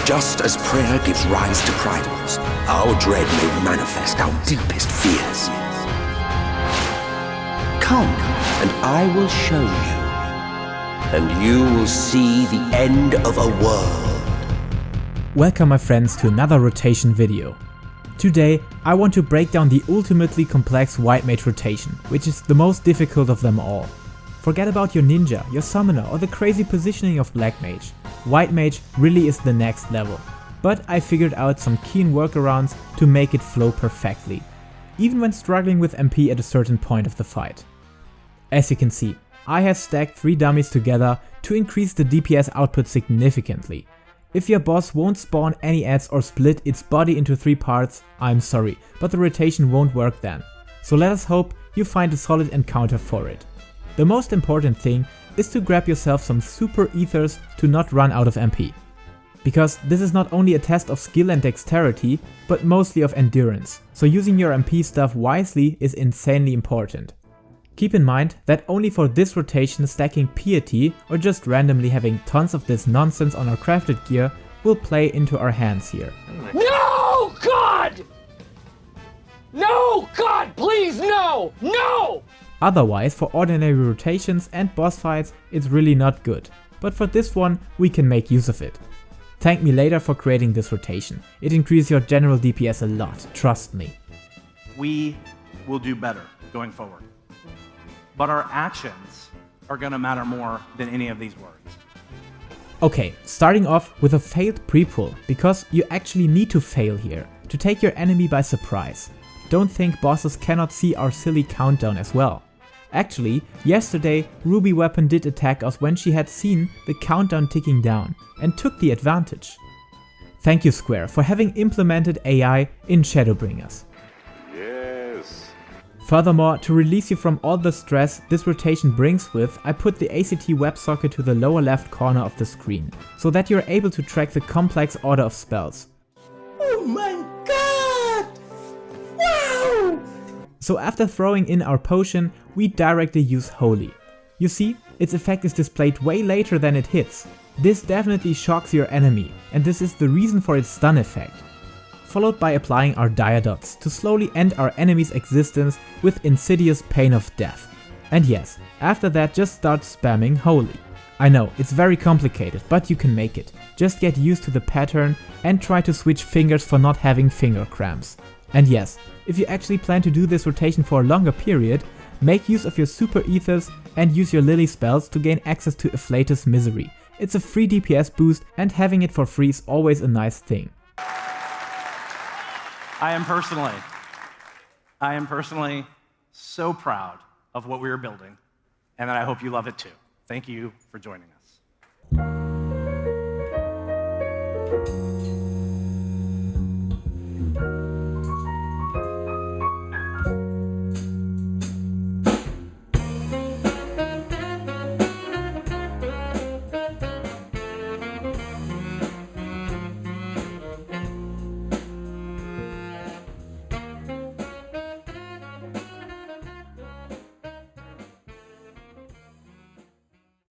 Just as prayer gives rise to primals, our dread may manifest our deepest fears. Come, and I will show you, and you will see the end of a world. Welcome my friends to another rotation video. Today I want to break down the ultimately complex White Mage rotation, which is the most difficult of them all. Forget about your ninja, your summoner or the crazy positioning of Black Mage. White Mage really is the next level. But I figured out some keen workarounds to make it flow perfectly, even when struggling with MP at a certain point of the fight. As you can see, I have stacked 3 dummies together to increase the DPS output significantly. If your boss won't spawn any adds or split its body into 3 parts, I'm sorry, but the rotation won't work then. So let us hope you find a solid encounter for it. The most important thing is to grab yourself some super ethers to not run out of MP. Because this is not only a test of skill and dexterity, but mostly of endurance, so using your MP stuff wisely is insanely important. Keep in mind that only for this rotation stacking piety or just randomly having tons of this nonsense on our crafted gear will play into our hands here. No, God! No, God, please, no! No! Otherwise, for ordinary rotations and boss fights, it's really not good. But for this one, we can make use of it. Thank me later for creating this rotation. It increases your general DPS a lot, trust me. We will do better going forward. But our actions are gonna matter more than any of these words. Okay, starting off with a failed pre-pull, because you actually need to fail here, to take your enemy by surprise. Don't think bosses cannot see our silly countdown as well. Actually, yesterday Ruby Weapon did attack us when she had seen the countdown ticking down, and took the advantage. Thank you Square for having implemented AI in Shadowbringers. Furthermore, to release you from all the stress this rotation brings with, I put the ACT WebSocket to the lower left corner of the screen, so that you're able to track the complex order of spells. Oh my god! Wow! So after throwing in our potion, we directly use Holy. You see, its effect is displayed way later than it hits. This definitely shocks your enemy, and this is the reason for its stun effect. Followed by applying our dire dots to slowly end our enemy's existence with insidious pain of death. And yes, after that just start spamming Holy. I know, it's very complicated, but you can make it. Just get used to the pattern and try to switch fingers for not having finger cramps. And yes, if you actually plan to do this rotation for a longer period, make use of your super ethers and use your lily spells to gain access to Afflatus Misery. It's a free DPS boost and having it for free is always a nice thing. I am personally so proud of what we are building, and I hope you love it too. Thank you for joining us.